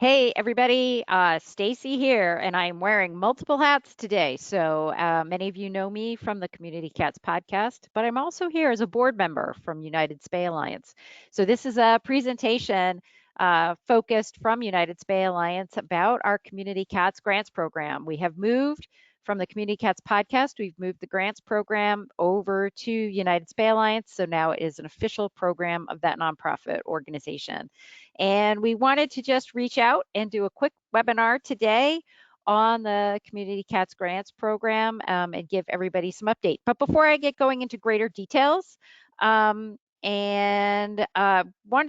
Hey everybody, Stacy here, and I'm wearing multiple hats today. So many of you know me from the Community Cats podcast, but I'm also here as a board member from United Spay Alliance. So this is a presentation focused from United Spay Alliance about our Community Cats grants program. We have moved from the Community Cats podcast, we've moved the grants program over to United Spay Alliance. So now it is an official program of that nonprofit organization. And we wanted to just reach out and do a quick webinar today on the Community Cats Grants program and give everybody some update. But before I get going into greater details, want to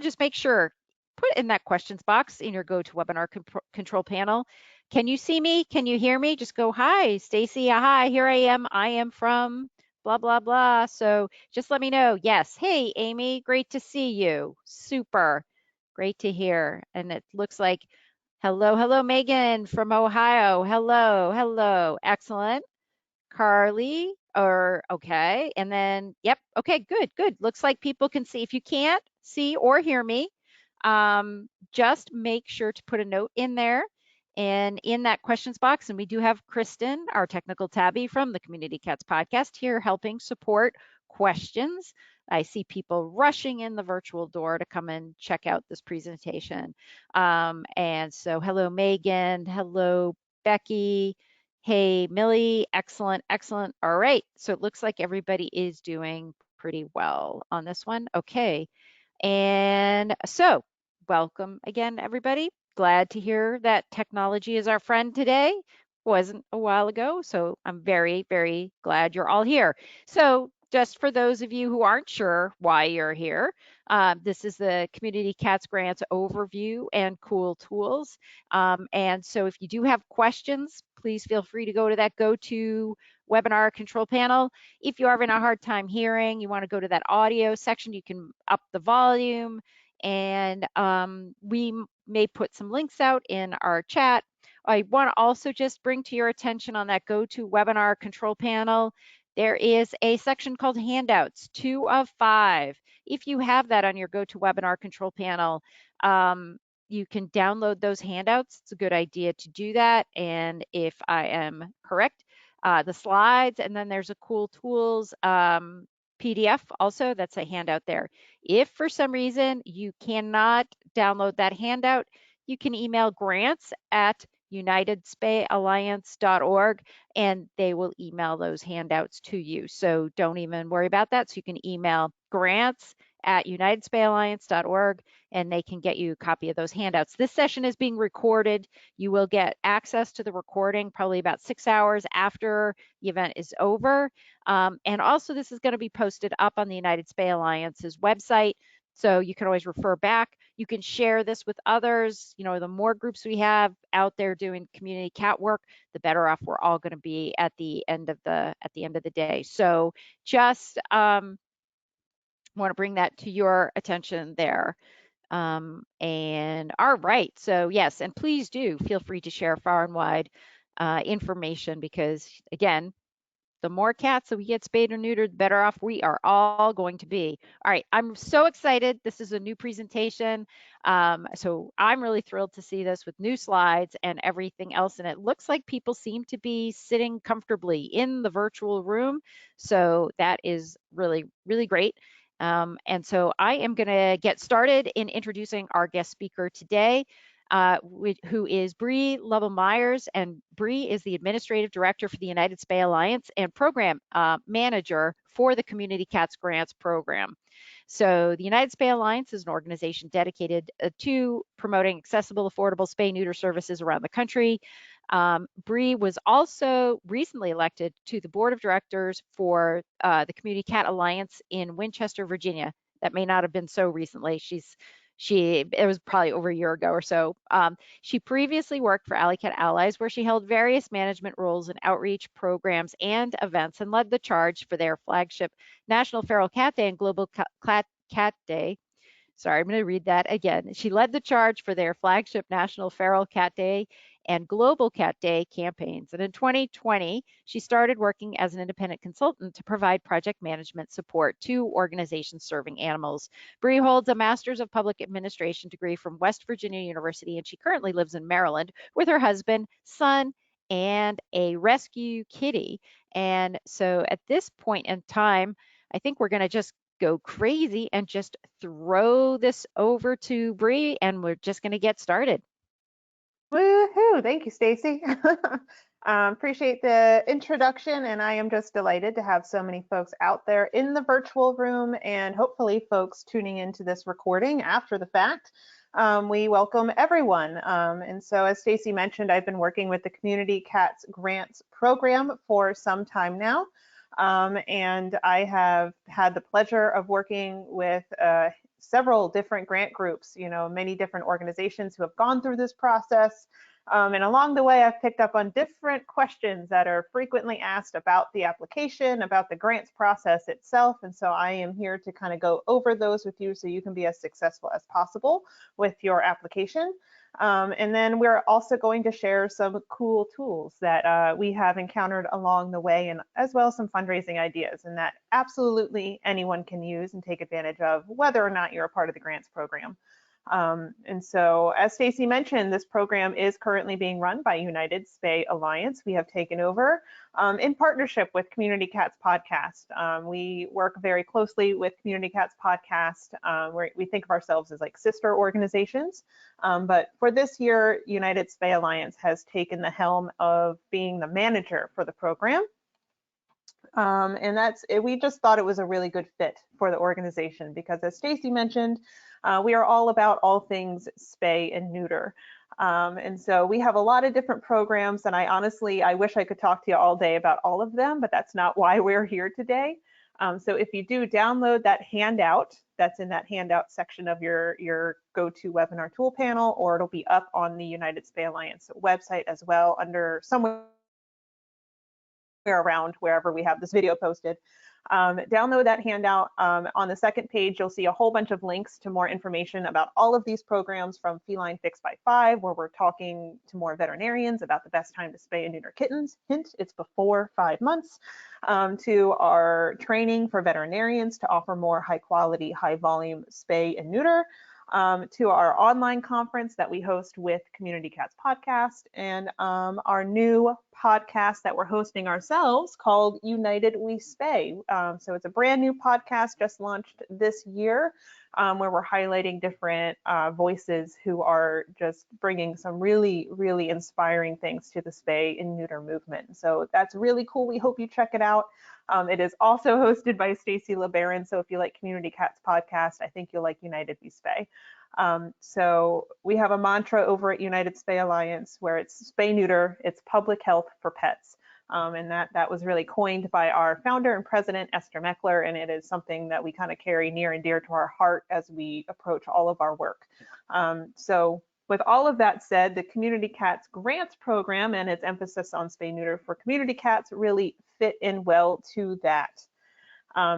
just make sure, put in that questions box in your GoToWebinar control panel. Can you see me? Can you hear me? Just go, hi, Stacy, hi, here I am. I am from blah, blah, blah. So just let me know. Yes. Hey, Amy, great to see you. Super. Great to hear. And it looks like, hello, Megan from Ohio. Hello. Excellent. Carly, or okay. And then, yep. Okay, good. Looks like people can see. If you can't see or hear me, just make sure to put a note in there and in that questions box. And we do have Kristen, our technical tabby from the Community Cats podcast here helping support questions. I see people rushing in the virtual door to come and check out this presentation. And so hello, Megan. Hello, Becky. Hey, Millie. Excellent. All right. So it looks like everybody is doing pretty well on this one. Okay. And so welcome again, everybody. Glad to hear that technology is our friend today. Wasn't a while ago, so I'm very glad you're all here. So just for those of you who aren't sure why you're here, this is the Community Cats Grants overview and cool tools. And so if you do have questions, please feel free to go to that go-to webinar control panel. If you're having a hard time hearing, you want to go to that audio section, you can up the volume, and we may put some links out in our chat. I want to also just bring to your attention on that go to webinar control panel, there is a section called handouts, 2 of 5. If you have that on your go to webinar control panel, you can download those handouts. It's a good idea to do that. And if I am correct, the slides, and then there's a cool tools PDF also, that's a handout there. If for some reason you cannot download that handout, you can email grants@unitedspayalliance.org and they will email those handouts to you. So don't even worry about that. So you can email grants@unitedspayalliance.org and they can get you a copy of those handouts. This session is being recorded. You will get access to the recording probably about 6 hours after the event is over. And also this is going to be posted up on the United Spay Alliance's website. So you can always refer back. You can share this with others. You know, the more groups we have out there doing community cat work, the better off we're all going to be at the end of the day. So just want to bring that to your attention there. And all right, so yes, and please do feel free to share far and wide information because again, the more cats that we get spayed or neutered, the better off we are all going to be. All right, I'm so excited. This is a new presentation. So I'm really thrilled to see this with new slides and everything else. And it looks like people seem to be sitting comfortably in the virtual room. So that is really great. And so I am going to get started in introducing our guest speaker today. Who is Bree Lovell-Myers, and Bree is the Administrative Director for the United Spay Alliance and Program Manager for the Community Cats Grants Program. So the United Spay Alliance is an organization dedicated to promoting accessible, affordable spay-neuter services around the country. Bree was also recently elected to the Board of Directors for the Community Cat Alliance in Winchester, Virginia. That may not have been so recently. It was probably over a year ago or so. She previously worked for Alley Cat Allies, where she held various management roles in outreach programs and events and led the charge for their flagship National Feral Cat Day and Global Cat Day. Sorry, I'm going to read that again. She led the charge for their flagship National Feral Cat Day and Global Cat Day campaigns. And in 2020, she started working as an independent consultant to provide project management support to organizations serving animals. Bree holds a Master's of Public Administration degree from West Virginia University, and she currently lives in Maryland with her husband, son, and a rescue kitty. And so at this point in time, I think we're going to just go crazy and just throw this over to Bree, and we're just going to get started. Woohoo! Thank you, Stacy. Appreciate the introduction, and I am just delighted to have so many folks out there in the virtual room, and hopefully folks tuning into this recording after the fact. We welcome everyone. And so as Stacy mentioned, I've been working with the Community Cats Grants Program for some time now. And I have had the pleasure of working with several different grant groups, many different organizations who have gone through this process. And along the way, I've picked up on different questions that are frequently asked about the application, about the grants process itself. And so I am here to kind of go over those with you so you can be as successful as possible with your application. And then we're also going to share some cool tools that we have encountered along the way, and as well as some fundraising ideas, and that absolutely anyone can use and take advantage of, whether or not you're a part of the grants program. And so, as Stacy mentioned, this program is currently being run by United Spay Alliance. We have taken over in partnership with Community Cats Podcast. We work very closely with Community Cats Podcast. Where we think of ourselves as like sister organizations. But for this year, United Spay Alliance has taken the helm of being the manager for the program. And we just thought it was a really good fit for the organization because, as Stacy mentioned, we are all about all things spay and neuter. And so we have a lot of different programs, and I wish I could talk to you all day about all of them, but that's not why we're here today. So if you do download that handout, that's in that handout section of your GoToWebinar tool panel, or it'll be up on the United Spay Alliance website as well, under somewhere around wherever we have this video posted. Download that handout. On the second page, you'll see a whole bunch of links to more information about all of these programs, from Feline Fix by 5, where we're talking to more veterinarians about the best time to spay and neuter kittens. Hint, it's before 5 months. To our training for veterinarians to offer more high quality, high volume spay and neuter. To our online conference that we host with Community Cats Podcast, and our new podcast that we're hosting ourselves called United We Spay. So it's a brand new podcast just launched this year, where we're highlighting different voices who are just bringing some really, really inspiring things to the spay and neuter movement. So that's really cool. We hope you check it out. It is also hosted by Stacy LeBaron. So if you like Community Cats Podcast, I think you'll like United We Spay. So we have a mantra over at United Spay Alliance where it's spay neuter, it's public health for pets. And that was really coined by our founder and president, Esther Meckler, and it is something that we kind of carry near and dear to our heart as we approach all of our work. So with all of that said, the Community Cats Grants Program and its emphasis on spay neuter for community cats really fit in well to that.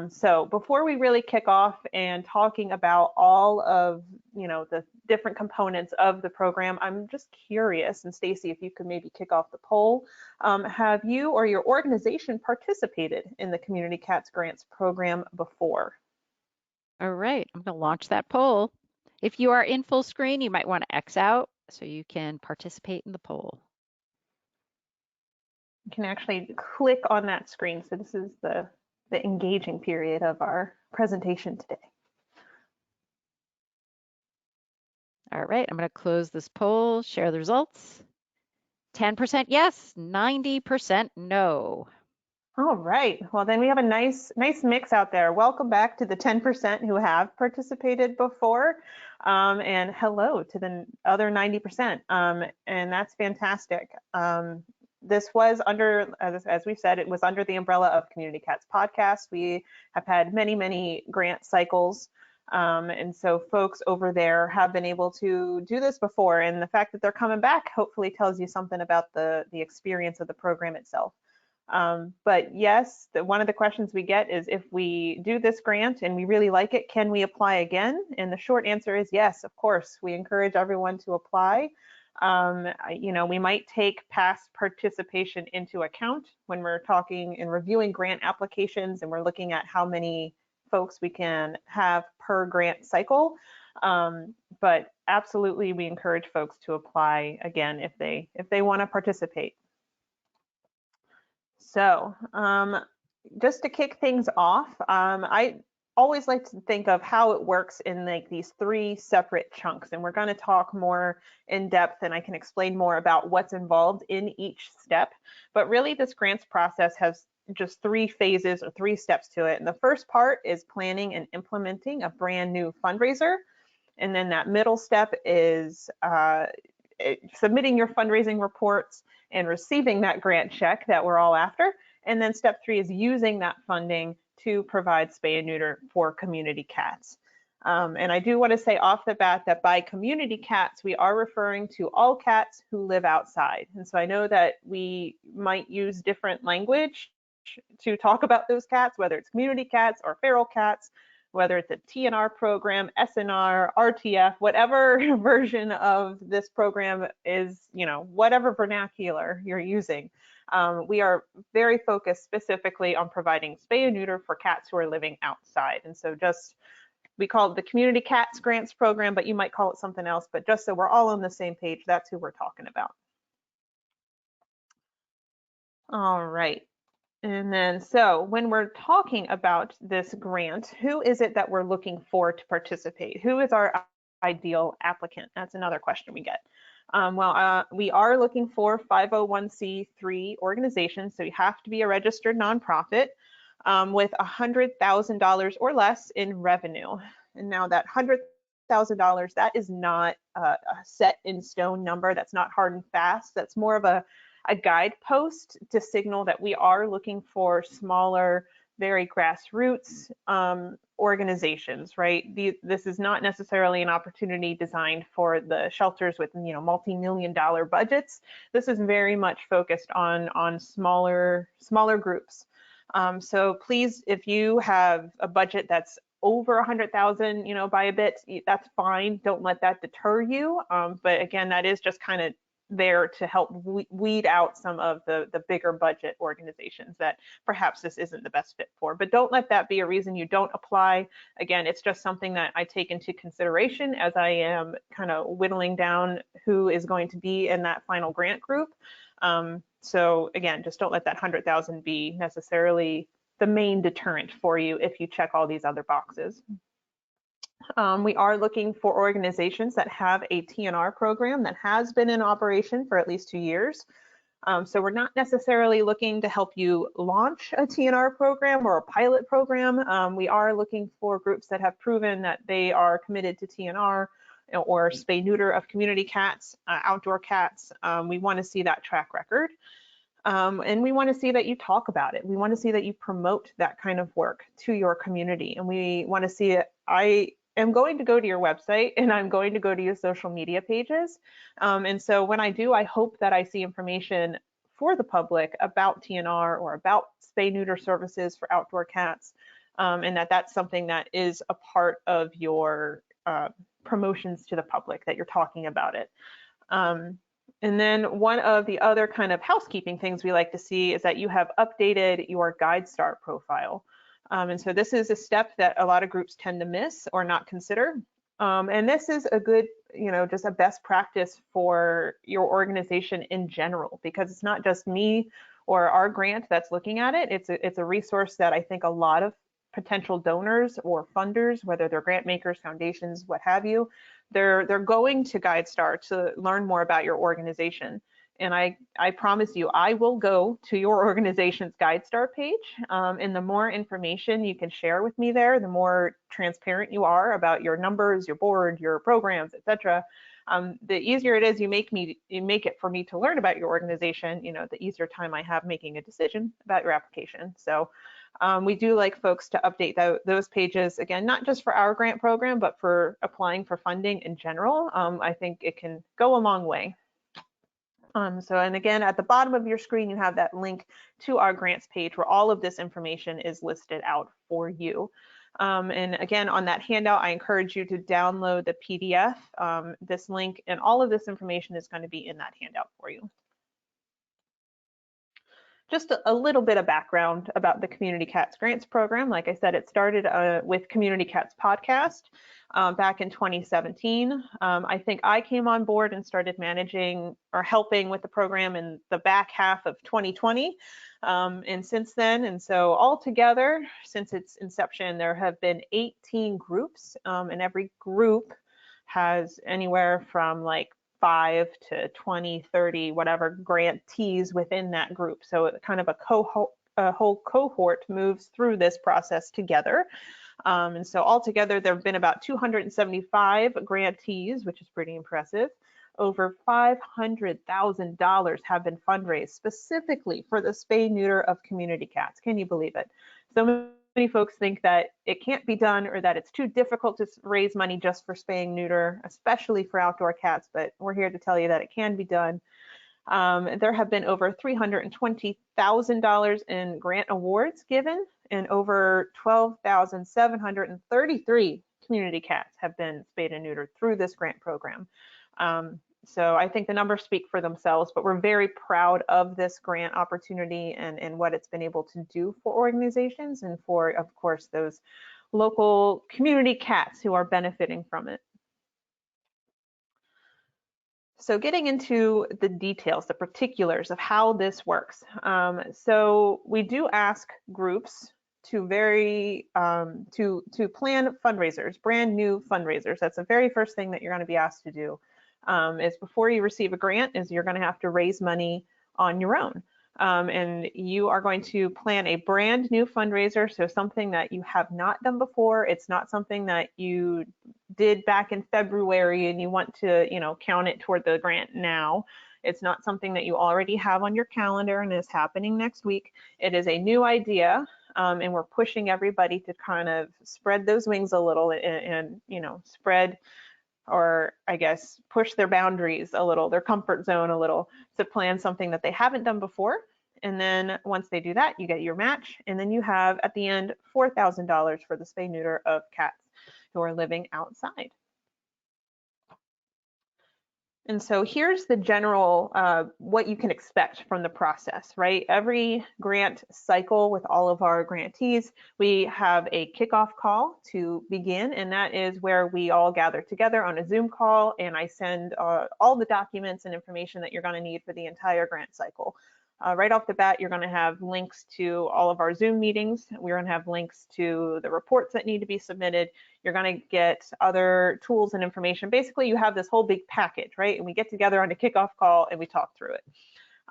So before we really kick off and talking about all of the different components of the program, I'm just curious, and Stacy, if you could maybe kick off the poll, have you or your organization participated in the Community Cats Grants Program before? All right, I'm going to launch that poll. If you are in full screen, you might want to X out so you can participate in the poll. You can actually click on that screen. So this is the engaging period of our presentation today. All right, I'm going to close this poll, share the results. 10% yes, 90% no. All right, well then we have a nice mix out there. Welcome back to the 10% who have participated before, and hello to the other 90%, and that's fantastic. This was under, as we've said, it was under the umbrella of Community Cats Podcast. We have had many grant cycles, and so folks over there have been able to do this before, and the fact that they're coming back hopefully tells you something about the experience of the program itself. But yes, one of the questions we get is, if we do this grant and we really like it, can we apply again? And the short answer is yes, of course. We encourage everyone to apply. We might take past participation into account when we're talking and reviewing grant applications, and we're looking at how many folks we can have per grant cycle. But absolutely, we encourage folks to apply again if they want to participate. So just to kick things off, I always like to think of how it works in like these three separate chunks, and we're going to talk more in depth, and I can explain more about what's involved in each step. But really, this grants process has just three phases or three steps to it. And the first part is planning and implementing a brand new fundraiser. And then that middle step is submitting your fundraising reports and receiving that grant check that we're all after. And then step 3 is using that funding to provide spay and neuter for community cats. And I do want to say off the bat that by community cats, we are referring to all cats who live outside. And so I know that we might use different language to talk about those cats, whether it's community cats or feral cats, whether it's a TNR program, SNR, RTF, whatever version of this program is, whatever vernacular you're using. We are very focused specifically on providing spay and neuter for cats who are living outside. And so we call it the Community Cats Grants Program, but you might call it something else, but just so we're all on the same page, that's who we're talking about. All right. And then, so when we're talking about this grant, who is it that we're looking for to participate? Who is our ideal applicant? That's another question we get. We are looking for 501c3 organizations, so you have to be a registered nonprofit with $100,000 or less in revenue. And now that $100,000, that is not a set in stone number. That's not hard and fast. That's more of a guidepost to signal that we are looking for smaller, very grassroots organizations, right? This is not necessarily an opportunity designed for the shelters with multi-million-dollar budgets. This is very much focused on smaller groups. So please, if you have a budget that's over 100,000, by a bit, that's fine. Don't let that deter you. But again, that is just kind of there to help weed out some of the bigger budget organizations that perhaps this isn't the best fit for. But don't let that be a reason you don't apply. Again, it's just something that I take into consideration as I am kind of whittling down who is going to be in that final grant group. So again, just don't let that 100,000 be necessarily the main deterrent for you if you check all these other boxes. We are looking for organizations that have a TNR program that has been in operation for at least 2 years. So we're not necessarily looking to help you launch a TNR program or a pilot program. We are looking for groups that have proven that they are committed to TNR or spay neuter of community cats, outdoor cats. We want to see that track record. And we want to see that you talk about it. We want to see that you promote that kind of work to your community. And we want to see it. I am going to go to your website and I'm going to go to your social media pages. And so when I do, I hope that I see information for the public about TNR or about spay neuter services for outdoor cats, and that's something that is a part of your promotions to the public, that you're talking about it. And then one of the other kind of housekeeping things we like to see is that you have updated your GuideStar profile. And so this is a step that a lot of groups tend to miss or not consider. And this is a good, just a best practice for your organization in general, because it's not just me or our grant that's looking at it. It's a resource that I think a lot of potential donors or funders, whether they're grant makers, foundations, what have you, they're going to GuideStar to learn more about your organization. And I promise you, I will go to your organization's GuideStar page. And the more information you can share with me there, the more transparent you are about your numbers, your board, your programs, etc. The easier it is you make it for me to learn about your organization, the easier time I have making a decision about your application. So we do like folks to update those pages, again, not just for our grant program, but for applying for funding in general. I think it can go a long way. And again, at the bottom of your screen, you have that link to our grants page where all of this information is listed out for you. And again, on that handout, I encourage you to download the PDF. This link and all of this information is going to be in that handout for you. Just a little bit of background about the Community Cats Grants Program. Like I said, it started with Community Cats Podcast back in 2017. I think I came on board and started managing or helping with the program in the back half of 2020. And since then, and so altogether, since its inception, there have been 18 groups, and every group has anywhere from like 5 to 20, 30, whatever grantees within that group. So kind of a whole cohort moves through this process together. And so altogether, there have been about 275 grantees, which is pretty impressive. Over $500,000 have been fundraised specifically for the spay neuter of community cats. Can you believe it? So many folks think that it can't be done or that it's too difficult to raise money just for spaying neuter, especially for outdoor cats, but we're here to tell you that it can be done. There have been over $320,000 in grant awards given, and over 12,733 community cats have been spayed and neutered through this grant program. So I think the numbers speak for themselves, but we're very proud of this grant opportunity and what it's been able to do for organizations and for, of course, those local community cats who are benefiting from it. So getting into the details, the particulars of how this works. So we do ask groups to plan fundraisers, brand new fundraisers. That's the very first thing that you're going to be asked to do. Is before you receive a grant, is you're going to have to raise money on your own. And you are going to plan a brand new fundraiser, so something that you have not done before. It's not something that you did back in February and you want to, count it toward the grant now. It's not something that you already have on your calendar and is happening next week. It is a new idea, and we're pushing everybody to kind of spread those wings a little and spread, or I guess push their boundaries a little, their comfort zone a little, to plan something that they haven't done before. And then once they do that, you get your match, and then you have at the end $4,000 for the spay neuter of cats who are living outside. And so here's the general, what you can expect from the process, right? Every grant cycle with all of our grantees, we have a kickoff call to begin, and that is where we all gather together on a Zoom call, and I send all the documents and information that you're going to need for the entire grant cycle. Right off the bat, you're going to have links to all of our Zoom meetings. We're going to have links to the reports that need to be submitted. You're going to get other tools and information. Basically, you have this whole big package, right? And we get together on a kickoff call and we talk through it.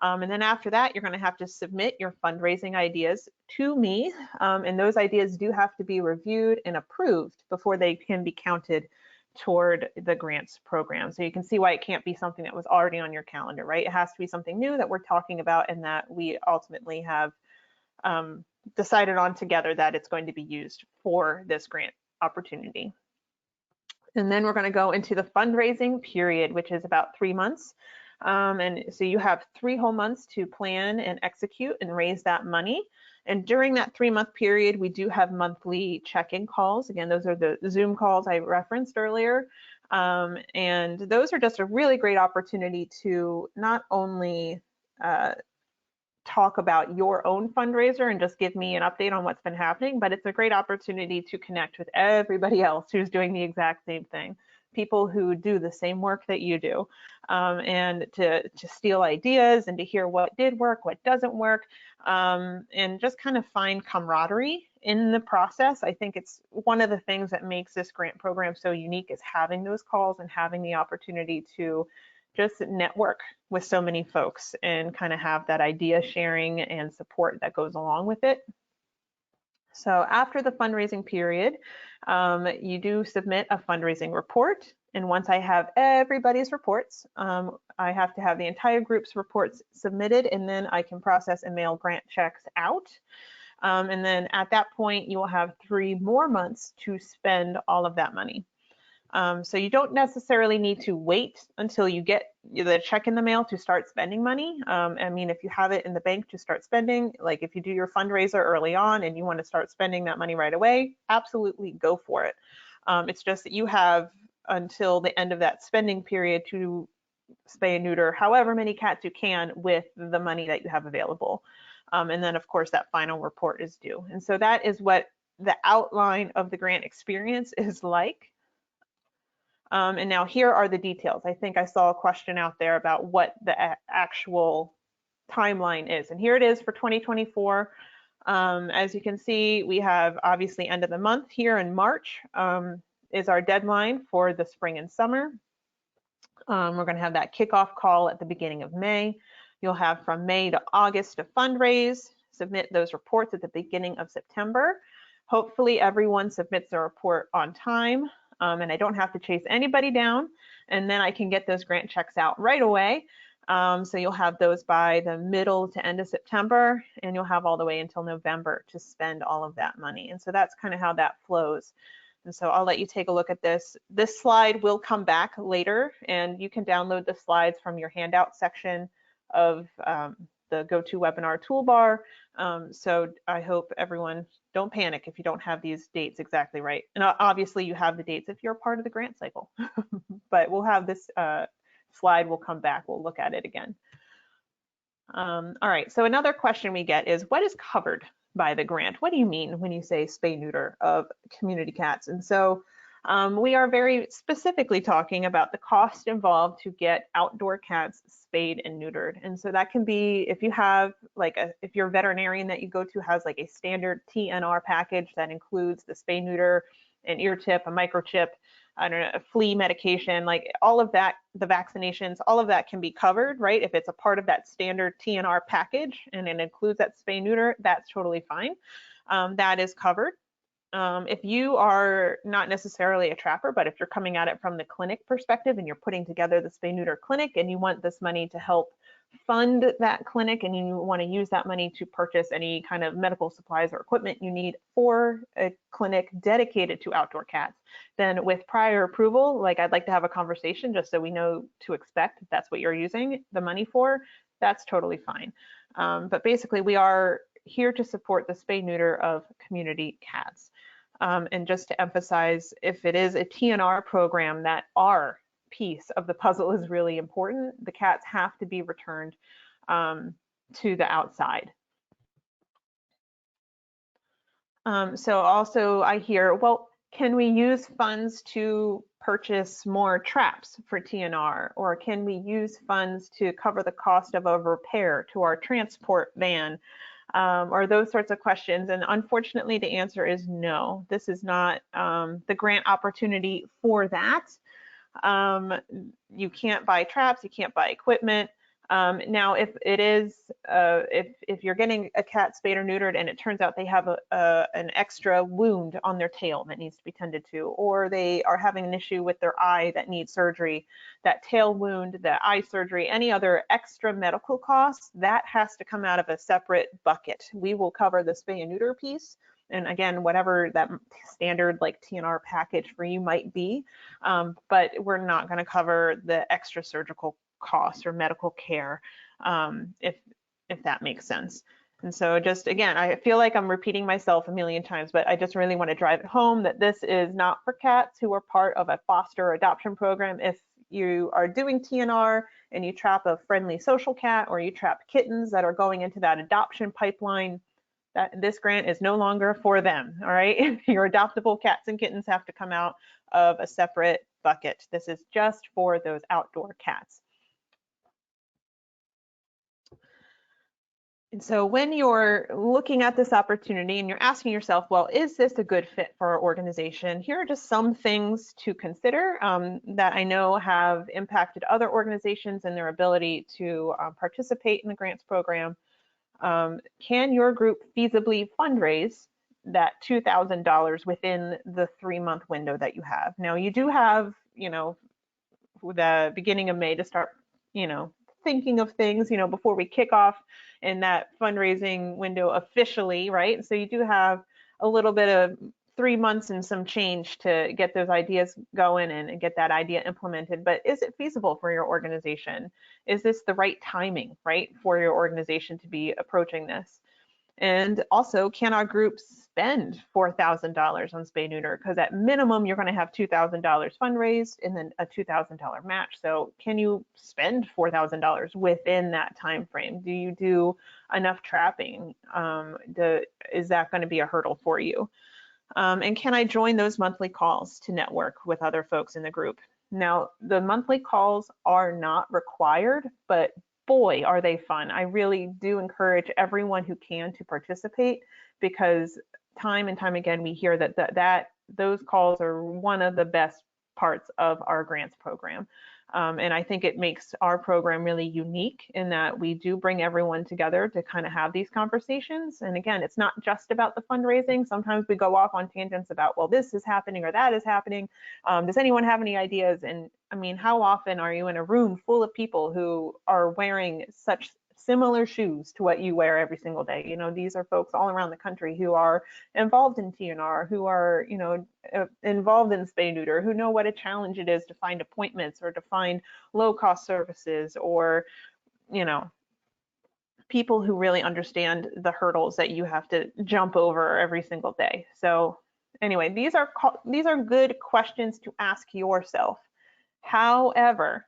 And then after that, you're going to have to submit your fundraising ideas to me. And those ideas do have to be reviewed and approved before they can be counted toward the grants program. So you can see why it can't be something that was already on your calendar, right? It has to be something new that we're talking about and that we ultimately have decided on together that it's going to be used for this grant opportunity. And then we're going to go into the fundraising period, which is about 3 months. And so you have 3 whole months to plan and execute and raise that money. And during that 3-month period, we do have monthly check-in calls. Again, those are the Zoom calls I referenced earlier. And those are just a really great opportunity to not only talk about your own fundraiser and just give me an update on what's been happening, but it's a great opportunity to connect with everybody else who's doing the exact same thing. People who do the same work that you do, and to steal ideas and to hear what did work, what doesn't work, and just kind of find camaraderie in the process. I think it's one of the things that makes this grant program so unique is having those calls and having the opportunity to just network with so many folks and kind of have that idea sharing and support that goes along with it. So after the fundraising period, you do submit a fundraising report. And once I have everybody's reports, I have to have the entire group's reports submitted, and then I can process and mail grant checks out. And then at that point, you will have 3 more months to spend all of that money. So you don't necessarily need to wait until you get the check in the mail to start spending money. I mean, if you have it in the bank to start spending, like if you do your fundraiser early on and you want to start spending that money right away, absolutely go for it. It's just that you have until the end of that spending period to spay and neuter however many cats you can with the money that you have available. And then of course that final report is due. And so that is what the outline of the grant experience is like. And now here are the details. I think I saw a question out there about what the actual timeline is. And here it is for 2024. As you can see, we have obviously end of the month here in March is our deadline for the spring and summer. We're going to have that kickoff call at the beginning of May. You'll have from May to August to fundraise, submit those reports at the beginning of September. Hopefully everyone submits their report on time, and I don't have to chase anybody down, and then I can get those grant checks out right away. So you'll have those by the middle to end of September, and you'll have all the way until November to spend all of that money. And so that's kind of how that flows. And so I'll let you take a look at this. This slide will come back later, and you can download the slides from your handout section of the GoToWebinar toolbar. So I hope everyone, don't panic if you don't have these dates exactly right. And obviously you have the dates if you're part of the grant cycle, but we'll have this slide will come back. We'll look at it again. All right, so another question we get is, what is covered by the grant? What do you mean when you say spay neuter of community cats? And so we are very specifically talking about the cost involved to get outdoor cats spayed and neutered. And so that can be if you have like if your veterinarian that you go to has like a standard TNR package that includes the spay neuter, an ear tip, a microchip, I don't know, a flea medication, like all of that, the vaccinations, all of that can be covered, right? If it's a part of that standard TNR package and it includes that spay neuter, that's totally fine. That is covered. If you are not necessarily a trapper, but if you're coming at it from the clinic perspective and you're putting together the spay neuter clinic and you want this money to help fund that clinic and you want to use that money to purchase any kind of medical supplies or equipment you need for a clinic dedicated to outdoor cats, then with prior approval, like I'd like to have a conversation just so we know to expect if that's what you're using the money for, that's totally fine. But basically we are here to support the spay neuter of community cats. And just to emphasize, if it is a TNR program, that our piece of the puzzle is really important. The cats have to be returned to the outside. So also I hear, well, can we use funds to purchase more traps for TNR? Or can we use funds to cover the cost of a repair to our transport van? Or those sorts of questions. And unfortunately, the answer is no. This is not the grant opportunity for that. You can't buy traps, you can't buy equipment. Now, if it is, if you're getting a cat spayed or neutered and it turns out they have an extra wound on their tail that needs to be tended to, or they are having an issue with their eye that needs surgery, that tail wound, the eye surgery, any other extra medical costs, that has to come out of a separate bucket. We will cover the spay and neuter piece. And again, whatever that standard like TNR package for you might be, but we're not going to cover the extra surgical costs or medical care, if that makes sense. And so just again, I feel like I'm repeating myself a million times, but I just really want to drive it home that this is not for cats who are part of a foster adoption program. If you are doing TNR and you trap a friendly social cat or you trap kittens that are going into that adoption pipeline, that this grant is no longer for them, all right? Your adoptable cats and kittens have to come out of a separate bucket. This is just for those outdoor cats. And so when you're looking at this opportunity and you're asking yourself, well, is this a good fit for our organization? Here are just some things to consider that I know have impacted other organizations and their ability to participate in the grants program. Can your group feasibly fundraise that $2,000 within the 3-month window that you have? Now you do have, the beginning of May to start, thinking of things, before we kick off in that fundraising window officially, right? So you do have a little bit of 3 months and some change to get those ideas going and get that idea implemented, but is it feasible for your organization? Is this the right timing, right, for your organization to be approaching this? And also, can our group spend $4,000 on spay neuter? Because at minimum, you're going to have $2,000 fundraised and then a $2,000 match. So can you spend $4,000 within that time frame? Do you do enough trapping? Is that going to be a hurdle for you? And can I join those monthly calls to network with other folks in the group? Now, the monthly calls are not required, but boy, are they fun. I really do encourage everyone who can to participate, because time and time again, we hear that those calls are one of the best parts of our grants program. And I think it makes our program really unique in that we do bring everyone together to kind of have these conversations. And again, it's not just about the fundraising. Sometimes we go off on tangents about, well, this is happening or that is happening. Does anyone have any ideas? And I mean, how often are you in a room full of people who are wearing such similar shoes to what you wear every single day? You know, these are folks all around the country who are involved in TNR, who are, you know, involved in spay neuter, who know what a challenge it is to find appointments or to find low cost services, or, you know, people who really understand the hurdles that you have to jump over every single day. So anyway, these are good questions to ask yourself. However,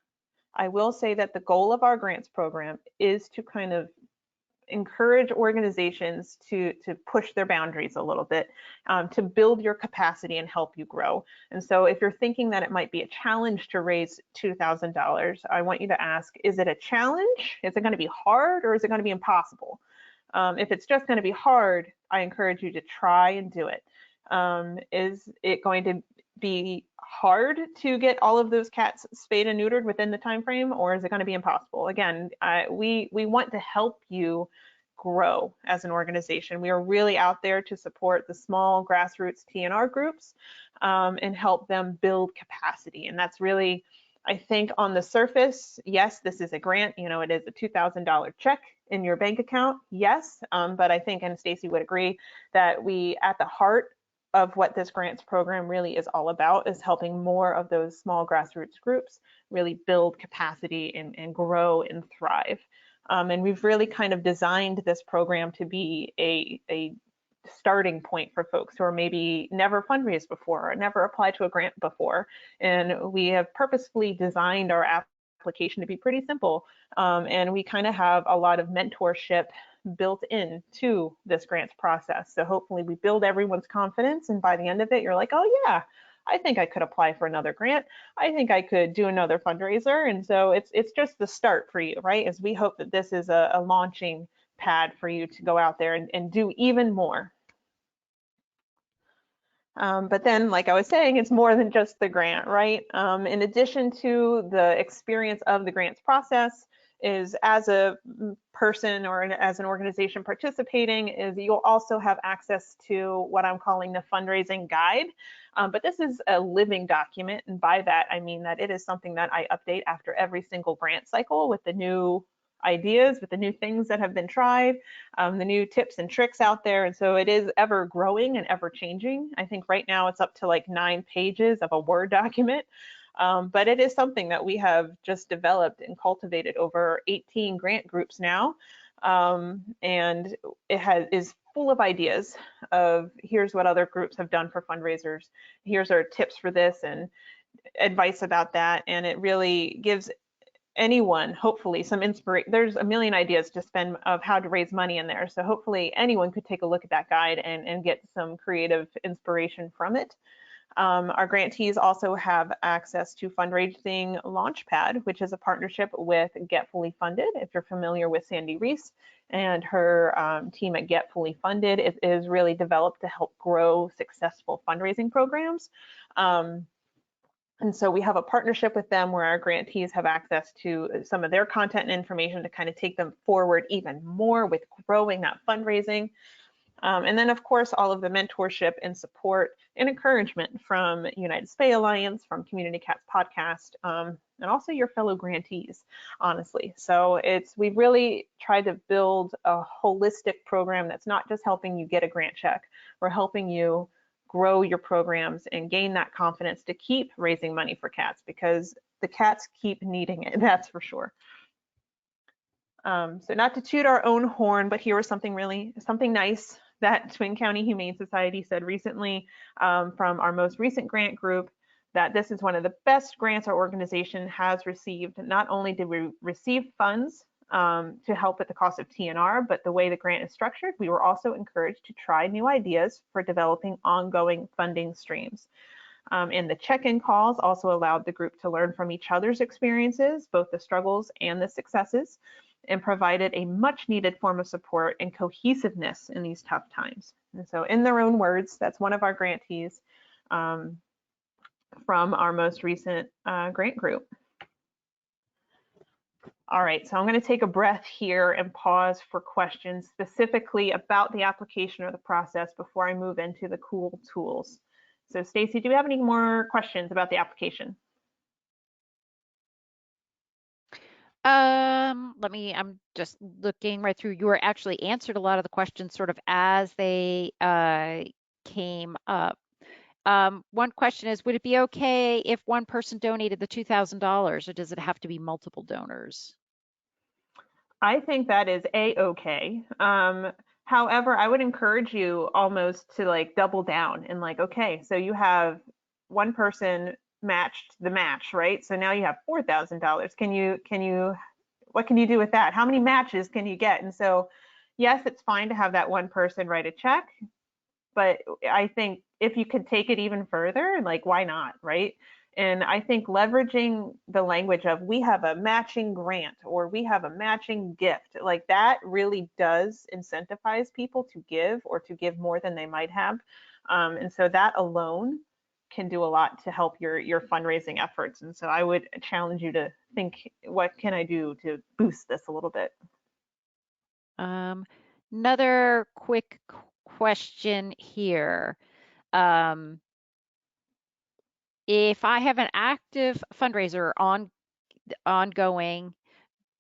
I will say that the goal of our grants program is to kind of encourage organizations to push their boundaries a little bit, to build your capacity and help you grow. And so if you're thinking that it might be a challenge to raise $2,000, I want you to ask, is it a challenge? Is it going to be hard, or is it going to be impossible? If it's just going to be hard, I encourage you to try and do it. Is it going to be hard to get all of those cats spayed and neutered within the time frame, or is it going to be impossible? Again, we want to help you grow as an organization. We are really out there to support the small grassroots TNR groups, and help them build capacity. And that's really, I think, on the surface, yes, this is a grant. You know, it is a $2,000 check in your bank account, yes, but I think, and Stacy would agree, that we, at the heart of what this grants program really is all about, is helping more of those small grassroots groups really build capacity and grow and thrive. And we've really kind of designed this program to be a starting point for folks who are maybe never fundraised before or never applied to a grant before. And we have purposefully designed our application to be pretty simple. And we kind of have a lot of mentorship built into this grants process. So hopefully we build everyone's confidence, and by the end of it, you're like, oh yeah, I think I could apply for another grant. I think I could do another fundraiser. And so it's just the start for you, right? As we hope that this is a launching pad for you to go out there and do even more. But then, like I was saying, it's more than just the grant, right? In addition to the experience of the grants process, is as a person or as an organization participating, is you'll also have access to what I'm calling the fundraising guide. But this is a living document, and by that I mean that it is something that I update after every single grant cycle with the new ideas, with the new things that have been tried, the new tips and tricks out there. And so it is ever growing and ever changing. I think right now it's up to like 9 pages of a Word document. But it is something that we have just developed and cultivated over 18 grant groups now. And it is full of ideas of, here's what other groups have done for fundraisers. Here's our tips for this and advice about that. And it really gives anyone, hopefully, some inspiration. There's a million ideas to spend of how to raise money in there. So hopefully anyone could take a look at that guide and get some creative inspiration from it. Our grantees also have access to Fundraising Launchpad, which is a partnership with Get Fully Funded. If you're familiar with Sandy Reese and her team at Get Fully Funded, it is really developed to help grow successful fundraising programs. And so we have a partnership with them where our grantees have access to some of their content and information to kind of take them forward even more with growing that fundraising. And then, of course, all of the mentorship and support and encouragement from United Spay Alliance, from Community Cats Podcast, and also your fellow grantees, honestly. So we've really tried to build a holistic program that's not just helping you get a grant check. We're helping you grow your programs and gain that confidence to keep raising money for cats, because the cats keep needing it, that's for sure. So not to toot our own horn, but here was something nice that Twin County Humane Society said recently, from our most recent grant group, that this is one of the best grants our organization has received. Not only did we receive funds to help with the cost of TNR, but the way the grant is structured, we were also encouraged to try new ideas for developing ongoing funding streams. And the check-in calls also allowed the group to learn from each other's experiences, both the struggles and the successes, and provided a much needed form of support and cohesiveness in these tough times. And so in their own words, that's one of our grantees from our most recent grant group. All right, so I'm going to take a breath here and pause for questions specifically about the application or the process before I move into the cool tools. So Stacy, do we have any more questions about the application? I'm just looking right through. You were actually answered a lot of the questions sort of as they came up. One question is, would it be okay if one person donated the $2,000, or does it have to be multiple donors? I think that is a-okay. However, I would encourage you almost to like double down and like, okay, so you have one person matched the match, right? So now you have $4,000. What can you do with that? How many matches can you get? And so, yes, it's fine to have that one person write a check, but I think if you could take it even further, like, why not, right? And I think leveraging the language of we have a matching grant or we have a matching gift, like that really does incentivize people to give or to give more than they might have. And so that alone can do a lot to help your fundraising efforts. And so I would challenge you to think, what can I do to boost this a little bit? Another quick question here. If I have an active fundraiser ongoing,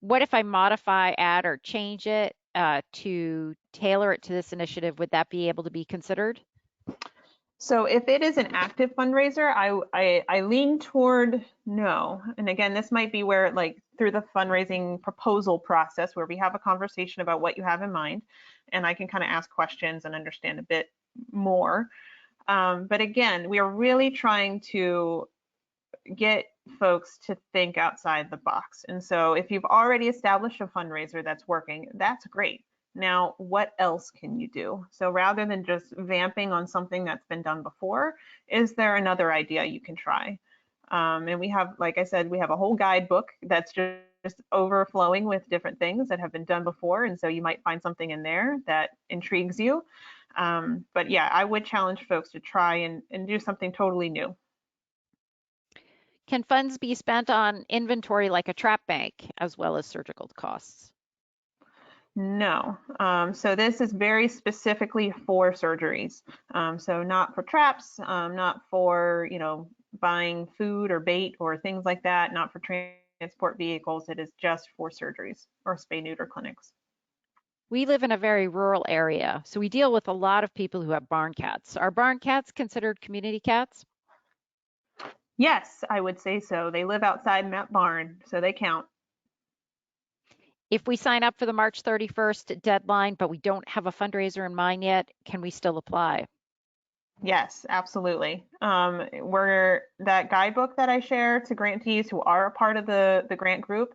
what if I modify, add, or change it to tailor it to this initiative? Would that be able to be considered? So if it is an active fundraiser, I lean toward no. And again, this might be where like through the fundraising proposal process where we have a conversation about what you have in mind, and I can kind of ask questions and understand a bit more. But again, we are really trying to get folks to think outside the box. And so if you've already established a fundraiser that's working, that's great. Now, what else can you do? So rather than just vamping on something that's been done before, is there another idea you can try? And we have, like I said, we have a whole guidebook that's just overflowing with different things that have been done before. And so you might find something in there that intrigues you. But yeah, I would challenge folks to try and do something totally new. Can funds be spent on inventory like a trap bank as well as surgical costs? No. So this is very specifically for surgeries. So not for traps, not for, buying food or bait or things like that, not for transport vehicles. It is just for surgeries or spay neuter clinics. We live in a very rural area, so we deal with a lot of people who have barn cats. Are barn cats considered community cats? Yes, I would say so. They live outside in that barn, so they count. If we sign up for the March 31st deadline, but we don't have a fundraiser in mind yet, can we still apply? Yes, absolutely. We're that guidebook that I share to grantees who are a part of the grant group.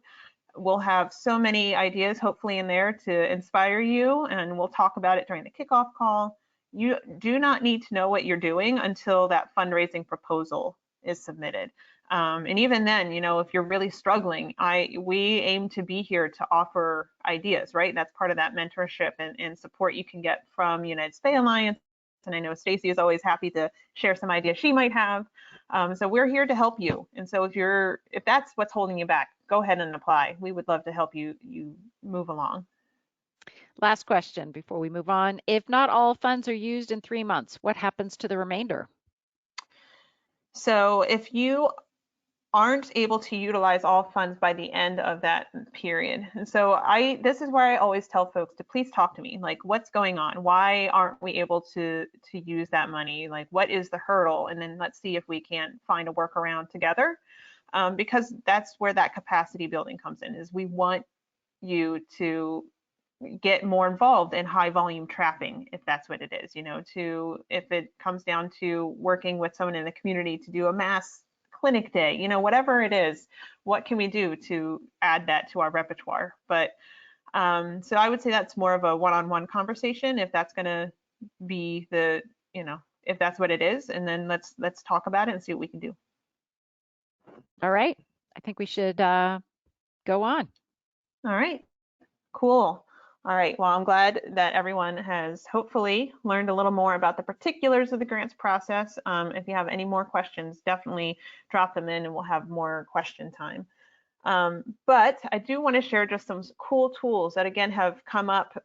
We'll have so many ideas hopefully in there to inspire you, and we'll talk about it during the kickoff call. You do not need to know what you're doing until that fundraising proposal is submitted. And even then, if you're really struggling, we aim to be here to offer ideas, right? That's part of that mentorship and support you can get from United Spay Alliance. And I know Stacy is always happy to share some ideas she might have. So we're here to help you. And so if that's what's holding you back, go ahead and apply. We would love to help you move along. Last question before we move on. If not all funds are used in 3 months, what happens to the remainder? So if you aren't able to utilize all funds by the end of that period. And so this is where I always tell folks to please talk to me. Like, what's going on? Why aren't we able to use that money? Like, what is the hurdle? And then let's see if we can find a workaround together. Because that's where that capacity building comes in, is we want you to get more involved in high volume trapping, if that's what it is, if it comes down to working with someone in the community to do a mass clinic day, whatever it is, what can we do to add that to our repertoire? But so I would say that's more of a one-on-one conversation, if that's going to be if that's what it is, and then let's talk about it and see what we can do. All right. I think we should go on. All right. Cool. All right. Well, I'm glad that everyone has hopefully learned a little more about the particulars of the grants process. If you have any more questions, definitely drop them in and we'll have more question time. But I do want to share just some cool tools that, again, have come up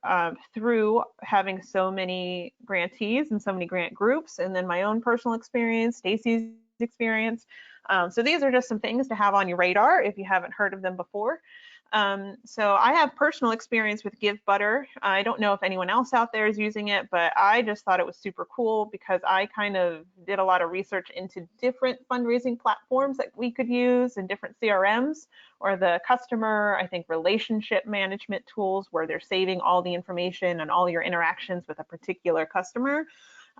through having so many grantees and so many grant groups, and then my own personal experience, Stacy's experience. So these are just some things to have on your radar if you haven't heard of them before. So I have personal experience with Give Butter. I don't know if anyone else out there is using it, but I just thought it was super cool because I kind of did a lot of research into different fundraising platforms that we could use and different CRMs, or the customer, I think, relationship management tools where they're saving all the information and all your interactions with a particular customer.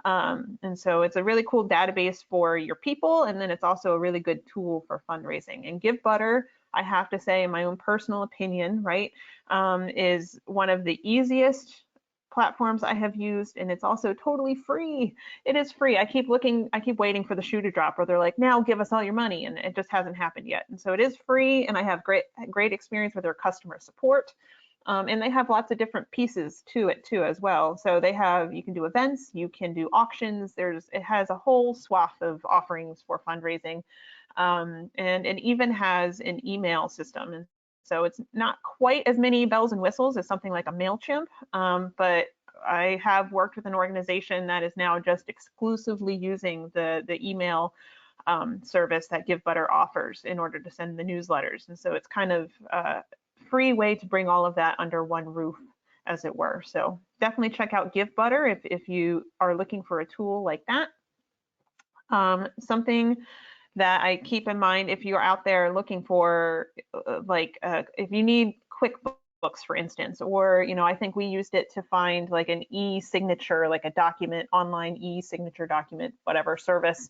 And so it's a really cool database for your people, and then it's also a really good tool for fundraising. And Give Butter, I have to say, in my own personal opinion, right, is one of the easiest platforms I have used, and it's also totally free. It is free. I keep waiting for the shoe to drop, where they're like, now give us all your money, and it just hasn't happened yet. And so it is free, and I have great experience with their customer support. And they have lots of different pieces to it too as well. So you can do events, you can do auctions. It has a whole swath of offerings for fundraising. And it even has an email system. And so it's not quite as many bells and whistles as something like a MailChimp, but I have worked with an organization that is now just exclusively using the email service that Give Butter offers in order to send the newsletters. And so it's kind of a free way to bring all of that under one roof, as it were. So definitely check out Give Butter if you are looking for a tool like that. Something that I keep in mind if you're out there looking for, if you need QuickBooks, for instance, or, I think we used it to find like an e-signature, like a document, online e-signature document, whatever service.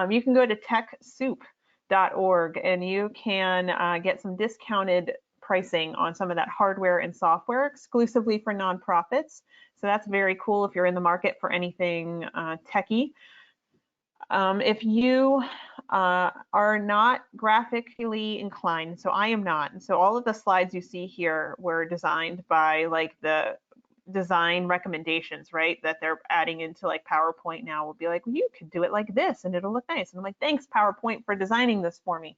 You can go to TechSoup.org and you can get some discounted pricing on some of that hardware and software exclusively for nonprofits. So that's very cool if you're in the market for anything techie. If you are not graphically inclined, so I am not, and so all of the slides you see here were designed by like the design recommendations, right, that they're adding into like PowerPoint now. Will be like, well, you could do it like this and it'll look nice. And I'm like, thanks PowerPoint for designing this for me.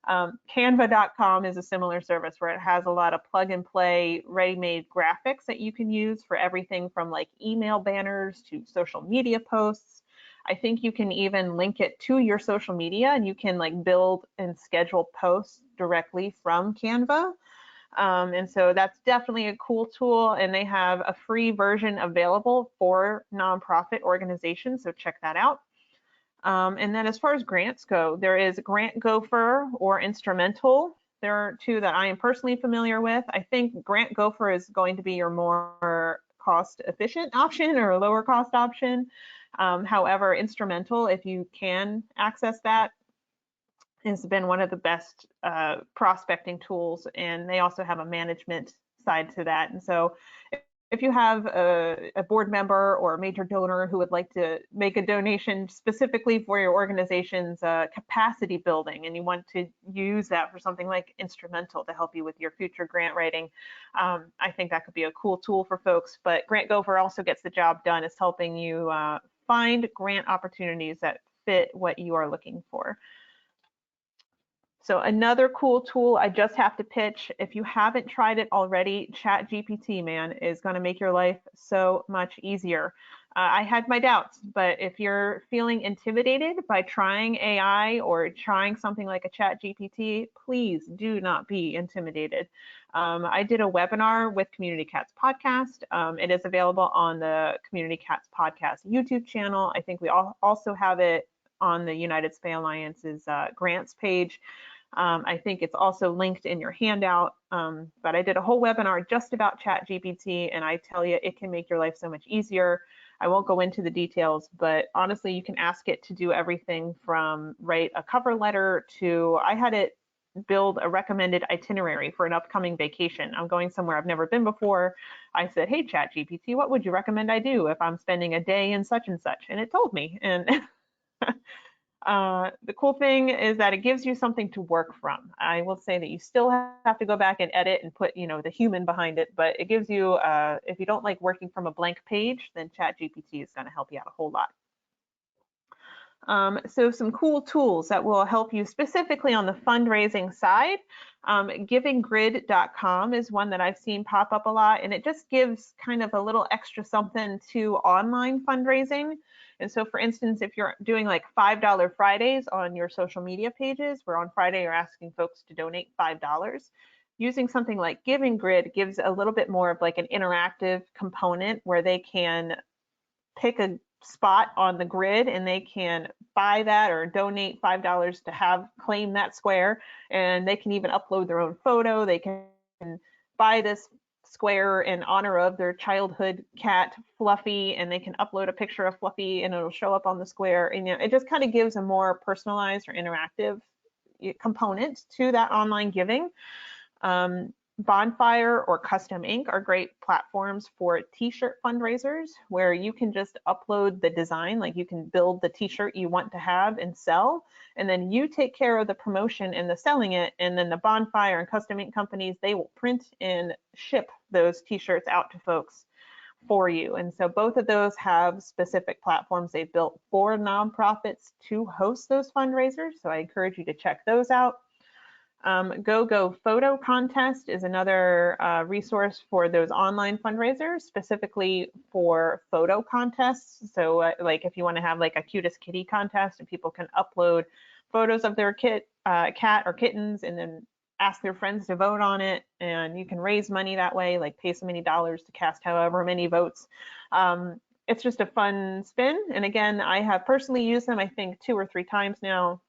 Canva.com is a similar service where it has a lot of plug and play ready-made graphics that you can use for everything from like email banners to social media posts. I think you can even link it to your social media and you can like build and schedule posts directly from Canva. And so that's definitely a cool tool, and they have a free version available for nonprofit organizations, so check that out. And then as far as grants go, there is Grant Gopher or Instrumental. There are two that I am personally familiar with. I think Grant Gopher is going to be your more cost efficient option or a lower cost option. However, Instrumental, if you can access that, has been one of the best prospecting tools, and they also have a management side to that. And so if you have a board member or a major donor who would like to make a donation specifically for your organization's capacity building, and you want to use that for something like Instrumental to help you with your future grant writing, I think that could be a cool tool for folks. But Grant Gopher also gets the job done. It's helping you find grant opportunities that fit what you are looking for. So another cool tool I just have to pitch, if you haven't tried it already, ChatGPT, man, is going to make your life so much easier. I had my doubts, but if you're feeling intimidated by trying AI or trying something like a chat GPT, please do not be intimidated. I did a webinar with Community Cats Podcast. It is available on the Community Cats Podcast YouTube channel. I think we also have it on the United Spay Alliance's grants page. I think it's also linked in your handout, but I did a whole webinar just about ChatGPT, and I tell you, it can make your life so much easier. I won't go into the details, but honestly, you can ask it to do everything from write a cover letter to, I had it build a recommended itinerary for an upcoming vacation. I'm going somewhere I've never been before. I said, hey, ChatGPT, what would you recommend I do if I'm spending a day in such and such? And it told me. And the cool thing is that it gives you something to work from. I will say that you still have to go back and edit and put, the human behind it, but it gives you, if you don't like working from a blank page, then ChatGPT is going to help you out a whole lot. So some cool tools that will help you specifically on the fundraising side. Givinggrid.com is one that I've seen pop up a lot, and it just gives kind of a little extra something to online fundraising. And so for instance, if you're doing like $5 Fridays on your social media pages, where on Friday you're asking folks to donate $5, using something like Giving Grid gives a little bit more of like an interactive component where they can pick a spot on the grid and they can buy that or donate $5 to have claim that square, and they can even upload their own photo. They can buy this square in honor of their childhood cat Fluffy, and they can upload a picture of Fluffy and it'll show up on the square, and it just kind of gives a more personalized or interactive component to that online giving. Bonfire or Custom Ink are great platforms for t-shirt fundraisers where you can just upload the design, like you can build the t-shirt you want to have and sell, and then you take care of the promotion and the selling it, and then the Bonfire and Custom Ink companies, they will print and ship those t-shirts out to folks for you. And so both of those have specific platforms they built for nonprofits to host those fundraisers, so I encourage you to check those out. Go Photo Contest is another resource for those online fundraisers, specifically for photo contests. So like if you want to have like a cutest kitty contest and people can upload photos of their cat or kittens and then ask their friends to vote on it, and you can raise money that way, like pay so many dollars to cast however many votes. It's just a fun spin. And again, I have personally used them, I think 2 or 3 times now.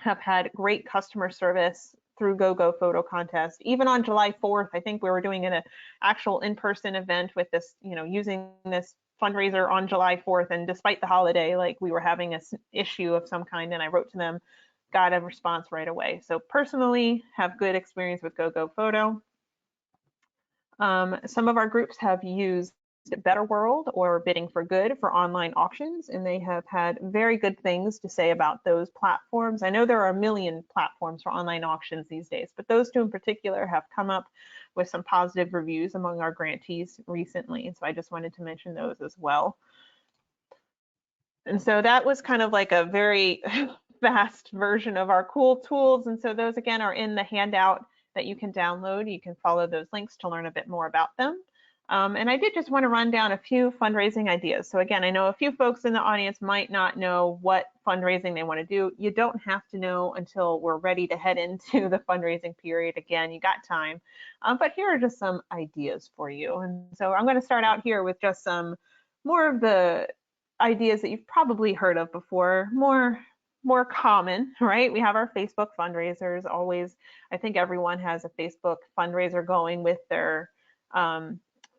Have had great customer service through Go Photo Contest. Even on July 4th, I think we were doing an actual in-person event with this, using this fundraiser on July 4th. And despite the holiday, like we were having an issue of some kind, and I wrote to them, got a response right away. So personally, have good experience with Go Photo. Some of our groups have used Better World or Bidding for Good for online auctions, and they have had very good things to say about those platforms. I know there are a million platforms for online auctions these days, but those two in particular have come up with some positive reviews among our grantees recently, and so I just wanted to mention those as well. And so that was kind of like a very fast version of our cool tools, and so those again are in the handout that you can download. You can follow those links to learn a bit more about them. And I did just want to run down a few fundraising ideas. So again, I know a few folks in the audience might not know what fundraising they want to do. You don't have to know until we're ready to head into the fundraising period. Again, you got time. But here are just some ideas for you. And so I'm going to start out here with just some more of the ideas that you've probably heard of before, more common, right? We have our Facebook fundraisers always. I think everyone has a Facebook fundraiser going with their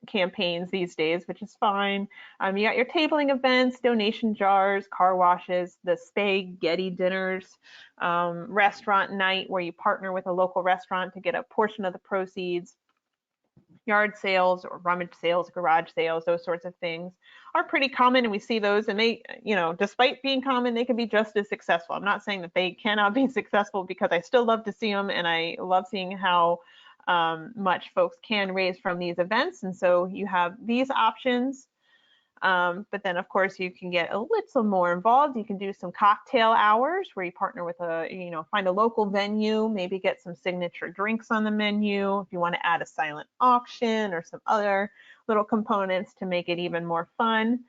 campaigns these days, which is fine. You got your tabling events, donation jars, car washes, the spaghetti dinners, restaurant night where you partner with a local restaurant to get a portion of the proceeds, yard sales or rummage sales, garage sales, those sorts of things are pretty common, and we see those, and they, despite being common, they can be just as successful. I'm not saying that they cannot be successful, because I still love to see them, and I love seeing how much folks can raise from these events. And so you have these options. But then of course you can get a little more involved. You can do some cocktail hours where you partner with find a local venue, maybe get some signature drinks on the menu. If you want to add a silent auction or some other little components to make it even more fun.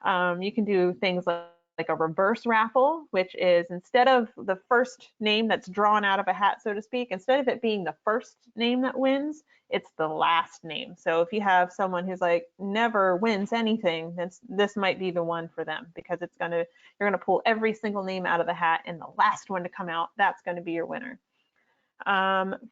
You can do things like a reverse raffle, which is instead of the first name that's drawn out of a hat, so to speak, instead of it being the first name that wins, it's the last name. So if you have someone who's like never wins anything, this might be the one for them, because you're gonna pull every single name out of the hat, and the last one to come out, that's gonna be your winner.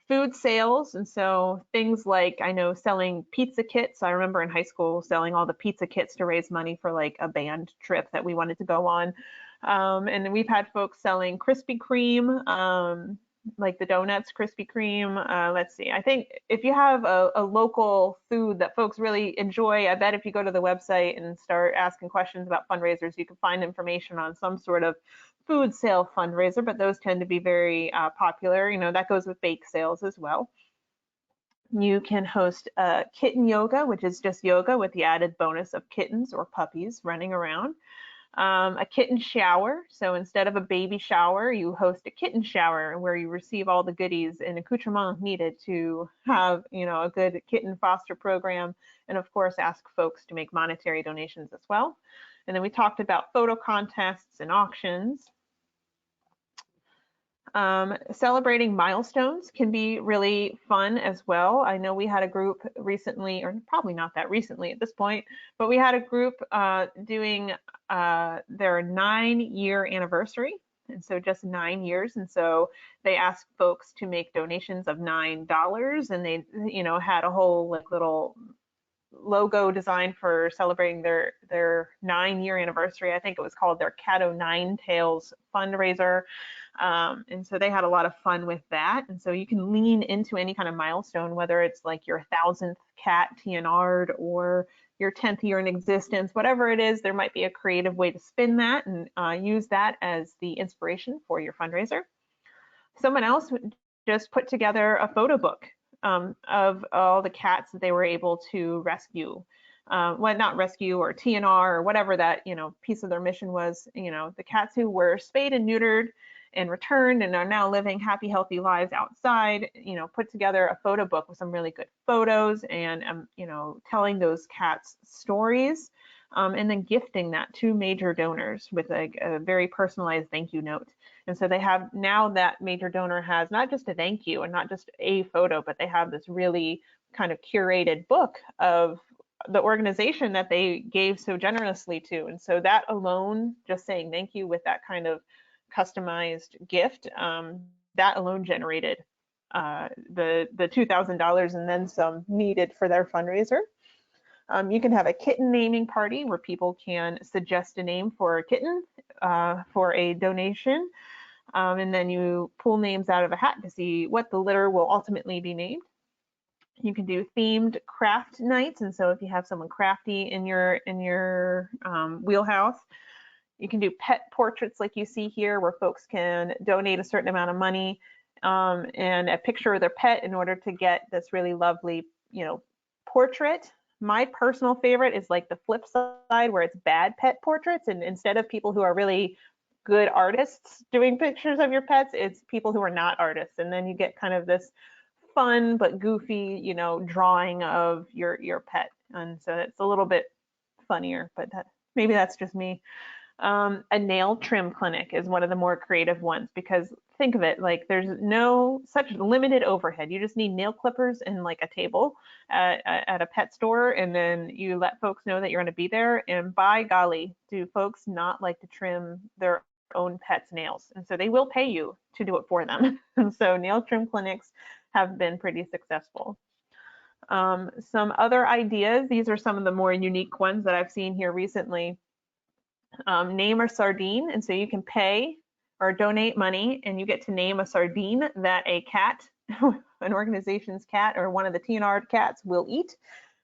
Food sales, and so things like, I know, selling pizza kits. I remember in high school selling all the pizza kits to raise money for like a band trip that we wanted to go on. And then we've had folks selling Krispy Kreme, like the donuts, Krispy Kreme. Let's see, I think if you have a local food that folks really enjoy, I bet if you go to the website and start asking questions about fundraisers, you can find information on some sort of food sale fundraiser, but those tend to be very popular. You know, that goes with bake sales as well. You can host kitten yoga, which is just yoga with the added bonus of kittens or puppies running around. A kitten shower. So instead of a baby shower, you host a kitten shower where you receive all the goodies and accoutrements needed to have, you know, a good kitten foster program. And of course, ask folks to make monetary donations as well. And then we talked about photo contests and auctions. Celebrating milestones can be really fun as well. I know we had a group recently, or probably not that recently at this point, but we had a group doing their 9-year anniversary. And so just 9 years. And so they asked folks to make donations of $9, and they, you know, had a whole like little logo design for celebrating their 9-year anniversary. I think it was called their Cat O' Nine Tails fundraiser. And so they had a lot of fun with that. And so you can lean into any kind of milestone, whether it's like your 1,000th cat TNR'd or your 10th year in existence, whatever it is, there might be a creative way to spin that and use that as the inspiration for your fundraiser. Someone else just put together a photo book of all the cats that they were able to rescue. Well, not rescue or TNR or whatever that, you know, piece of their mission was. You know, the cats who were spayed and neutered and returned and are now living happy, healthy lives outside, you know, put together a photo book with some really good photos and, you know, telling those cats stories, and then gifting that to major donors with a very personalized thank you note. And so they have, now that major donor has not just a thank you and not just a photo, but they have this really kind of curated book of the organization that they gave so generously to. And so that alone, just saying thank you with that kind of customized gift, that alone generated the $2,000 and then some needed for their fundraiser. You can have a kitten naming party where people can suggest a name for a kitten for a donation. And then you pull names out of a hat to see what the litter will ultimately be named. You can do themed craft nights, and so if you have someone crafty in your wheelhouse, you can do pet portraits like you see here, where folks can donate a certain amount of money and a picture of their pet in order to get this really lovely, you know, portrait. My personal favorite is like the flip side, where it's bad pet portraits, and instead of people who are really good artists doing pictures of your pets, it's people who are not artists, and then you get kind of this fun but goofy, you know, drawing of your pet. And so it's a little bit funnier, but maybe that's just me. A nail trim clinic is one of the more creative ones, because think of it, like there's no such limited overhead. You just need nail clippers and like a table at a pet store, and then you let folks know that you're going to be there. And by golly, do folks not like to trim their own pets' nails? And so they will pay you to do it for them. And so nail trim clinics have been pretty successful. Some other ideas, these are some of the more unique ones that I've seen here recently. Name a sardine, and so you can pay or donate money and you get to name a sardine that a cat, an organization's cat or one of the TNR cats will eat.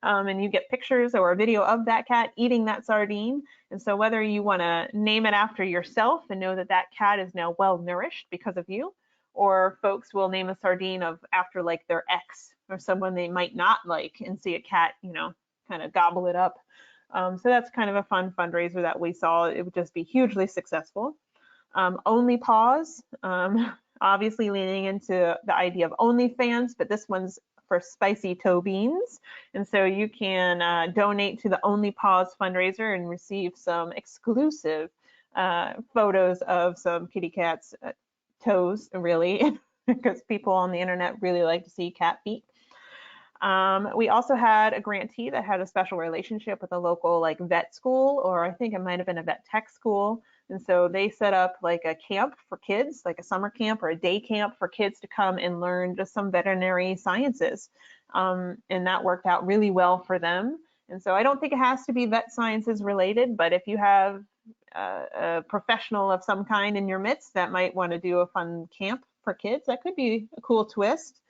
And you get pictures or a video of that cat eating that sardine. And so whether you want to name it after yourself and know that that cat is now well nourished because of you, or folks will name a sardine after like their ex or someone they might not like and see a cat, you know, kind of gobble it up. So that's kind of a fun fundraiser that we saw. It would just be hugely successful. Only Pause, obviously leaning into the idea of OnlyFans, but this one's for spicy toe beans. And so you can donate to the Only Paws fundraiser and receive some exclusive photos of some kitty cats' toes, really, because people on the internet really like to see cat feet. We also had a grantee that had a special relationship with a local like vet school, or I think it might have been a vet tech school. And so they set up like a camp for kids, like a summer camp or a day camp for kids to come and learn just some veterinary sciences. And that worked out really well for them. And so I don't think it has to be vet sciences related, but if you have a professional of some kind in your midst that might want to do a fun camp for kids, that could be a cool twist.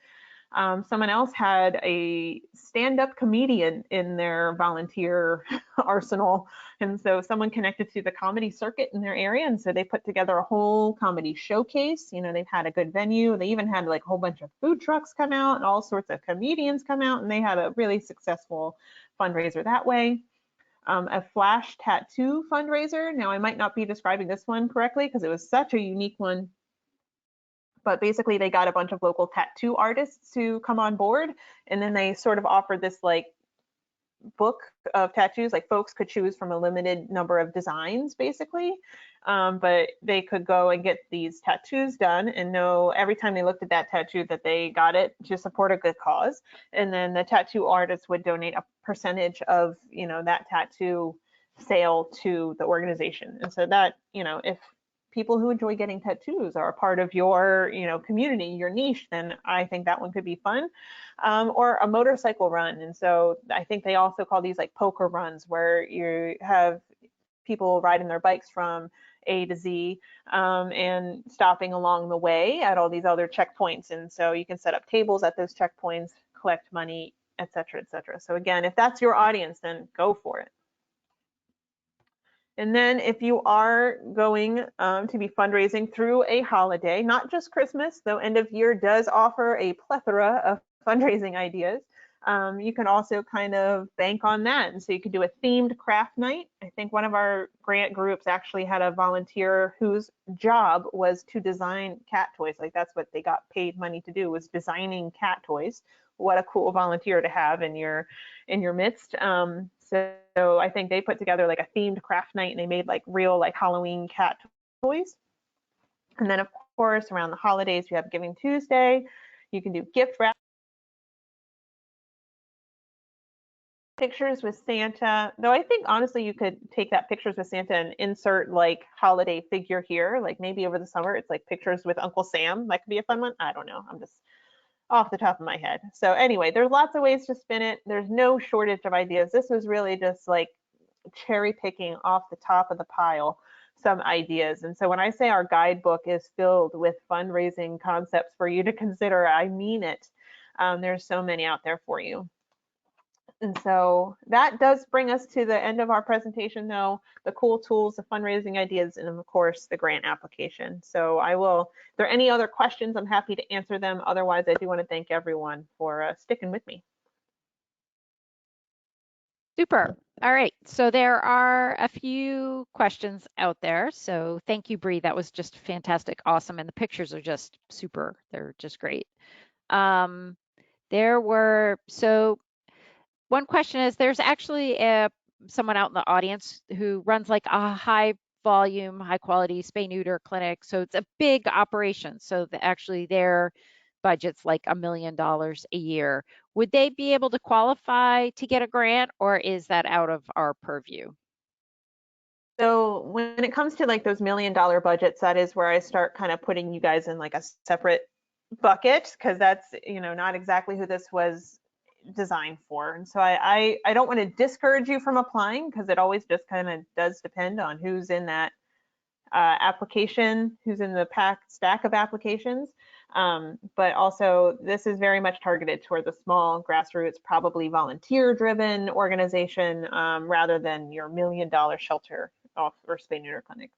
Someone else had a stand-up comedian in their volunteer arsenal. And so someone connected to the comedy circuit in their area. And so they put together a whole comedy showcase. You know, they've had a good venue. They even had like a whole bunch of food trucks come out and all sorts of comedians come out. And they had a really successful fundraiser that way. A flash tattoo fundraiser. Now, I might not be describing this one correctly because it was such a unique one. But basically they got a bunch of local tattoo artists to come on board, and then they sort of offered this like book of tattoos, like folks could choose from a limited number of designs basically, but they could go and get these tattoos done and know every time they looked at that tattoo that they got it to support a good cause. And then the tattoo artist would donate a percentage of, you know, that tattoo sale to the organization. And so that, you know, if people who enjoy getting tattoos are a part of your, you know, community, your niche, then I think that one could be fun. Or a motorcycle run. And so I think they also call these like poker runs, where you have people riding their bikes from A to Z, and stopping along the way at all these other checkpoints. And so you can set up tables at those checkpoints, collect money, et cetera, et cetera. So again, if that's your audience, then go for it. And then if you are going to be fundraising through a holiday, not just Christmas, though end of year does offer a plethora of fundraising ideas, you can also kind of bank on that. And so you could do a themed craft night. I think one of our grant groups actually had a volunteer whose job was to design cat toys. Like that's what they got paid money to do, was designing cat toys. What a cool volunteer to have in your midst. So I think they put together like a themed craft night, and they made like real like Halloween cat toys. And then of course around the holidays we have Giving Tuesday. You can do gift wrap, pictures with Santa. Though I think honestly you could take that pictures with Santa and insert like holiday figure here. Like maybe over the summer it's like pictures with Uncle Sam. That could be a fun one. I don't know. I'm just off the top of my head. So anyway, there's lots of ways to spin it. There's no shortage of ideas. This was really just like cherry picking off the top of the pile some ideas. And so when I say our guidebook is filled with fundraising concepts for you to consider, I mean it. There's so many out there for you. And so that does bring us to the end of our presentation, though, the cool tools, the fundraising ideas, and of course, the grant application. So if there are any other questions, I'm happy to answer them. Otherwise, I do want to thank everyone for sticking with me. Super. All right. So there are a few questions out there. So thank you, Bree. That was just fantastic. Awesome. And the pictures are just super. They're just great. So one question is, there's actually someone out in the audience who runs like a high volume, high quality spay neuter clinic. So it's a big operation. So actually their budget's like $1 million a year. Would they be able to qualify to get a grant, or is that out of our purview? So when it comes to like those $1 million budgets, that is where I start kind of putting you guys in like a separate bucket, because that's, you know, not exactly who this was designed for. And so I don't want to discourage you from applying, because it always just kind of does depend on who's in that application, who's in the stack of applications. But also this is very much targeted toward the small grassroots, probably volunteer driven organization, rather than your $1 million shelter or spay neuter clinic.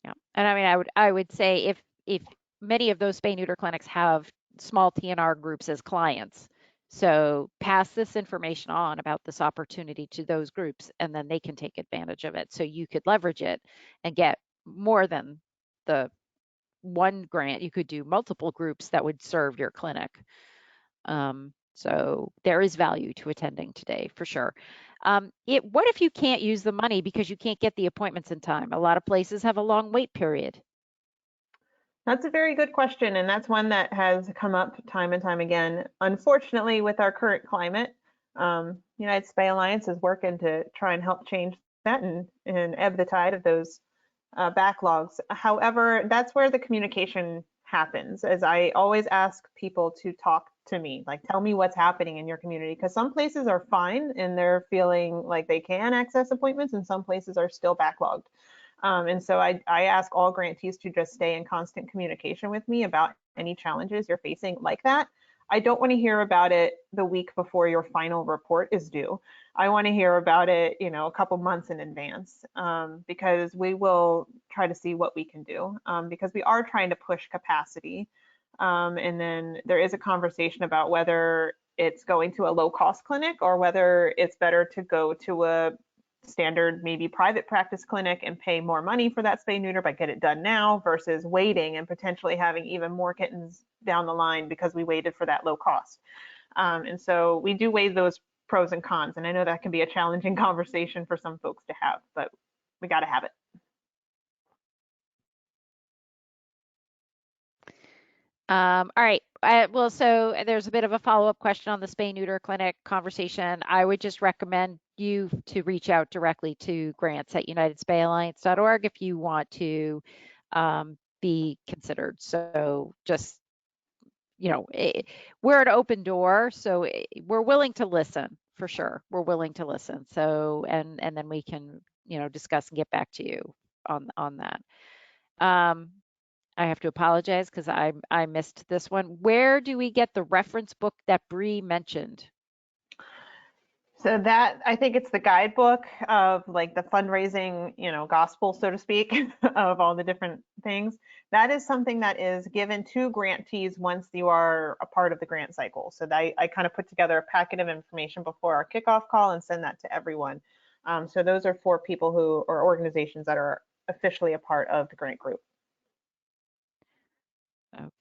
Yeah. And I mean, I would say if many of those spay neuter clinics have small TNR groups as clients, so pass this information on about this opportunity to those groups, and then they can take advantage of it. So you could leverage it and get more than the one grant. You could do multiple groups that would serve your clinic. So there is value to attending today for sure. What if you can't use the money because you can't get the appointments in time? A lot of places have a long wait period. That's a very good question, and that's one that has come up time and time again. Unfortunately, with our current climate, United Spay Alliance is working to try and help change that and ebb the tide of those backlogs. However, that's where the communication happens, as I always ask people to talk to me, like tell me what's happening in your community, because some places are fine and they're feeling like they can access appointments, and some places are still backlogged. And so I ask all grantees to just stay in constant communication with me about any challenges you're facing like that. I don't want to hear about it the week before your final report is due. I want to hear about it, a couple months in advance, because we will try to see what we can do, because we are trying to push capacity. And then there is a conversation about whether it's going to a low cost clinic or whether it's better to go to a standard, maybe private practice clinic and pay more money for that spay neuter, but get it done now versus waiting and potentially having even more kittens down the line because we waited for that low cost. And so we do weigh those pros and cons. And I know that can be a challenging conversation for some folks to have, but we got to have it. All right. Well, so there's a bit of a follow-up question on the spay neuter clinic conversation. I would just recommend you to reach out directly to grants at unitedspayalliance.org if you want to be considered. So just, we're an open door, so we're willing to listen for sure. We're willing to listen. So, and then we can, discuss and get back to you on that. I have to apologize because I missed this one. Where do we get the reference book that Bree mentioned? So that, I think it's the guidebook of like the fundraising, gospel, so to speak, of all the different things. That is something that is given to grantees once you are a part of the grant cycle. So I kind of put together a packet of information before our kickoff call and send that to everyone. So those are for people who, or organizations that are officially a part of the grant group.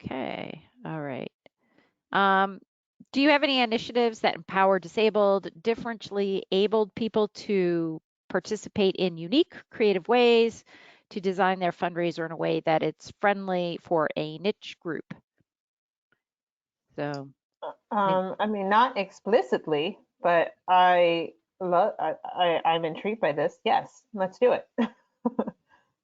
Okay, all right. Um, do you have any initiatives that empower disabled, differentially abled people to participate in unique, creative ways to design their fundraiser in a way that it's friendly for a niche group? So, I mean, not explicitly, but I'm intrigued by this. Yes, let's do it.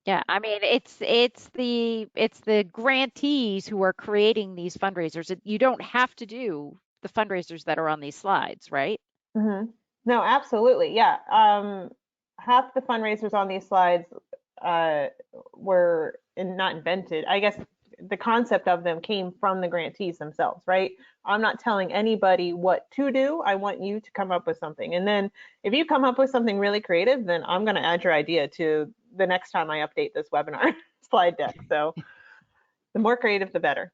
yeah, I mean it's the grantees who are creating these fundraisers. You don't have to do the fundraisers that are on these slides, right? hmm No, absolutely. Yeah. Half the fundraisers on these slides uh, were not invented. I guess the concept of them came from the grantees themselves, right? I'm not telling anybody what to do. I want you to come up with something. And then if you come up with something really creative, then I'm going to add your idea to the next time I update this webinar slide deck. So the more creative, the better.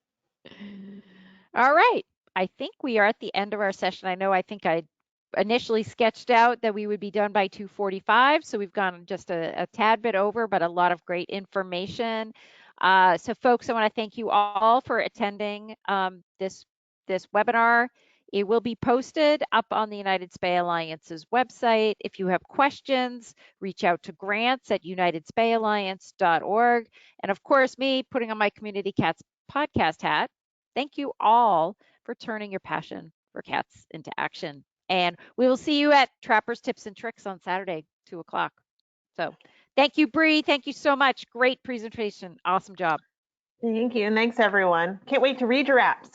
All right. I think we are at the end of our session. I think I initially sketched out that we would be done by 2:45, so we've gone just a tad bit over, but a lot of great information. So folks, I want to thank you all for attending this webinar. It will be posted up on the United Spay Alliance's website. If you have questions, reach out to grants at unitedspayalliance.org. And of course, me putting on my Community Cats podcast hat. Thank you all for turning your passion for cats into action. And we will see you at Trappers Tips and Tricks on Saturday, 2 o'clock. So thank you, Bree. Thank you so much. Great presentation. Awesome job. Thank you. And thanks, everyone. Can't wait to read your apps.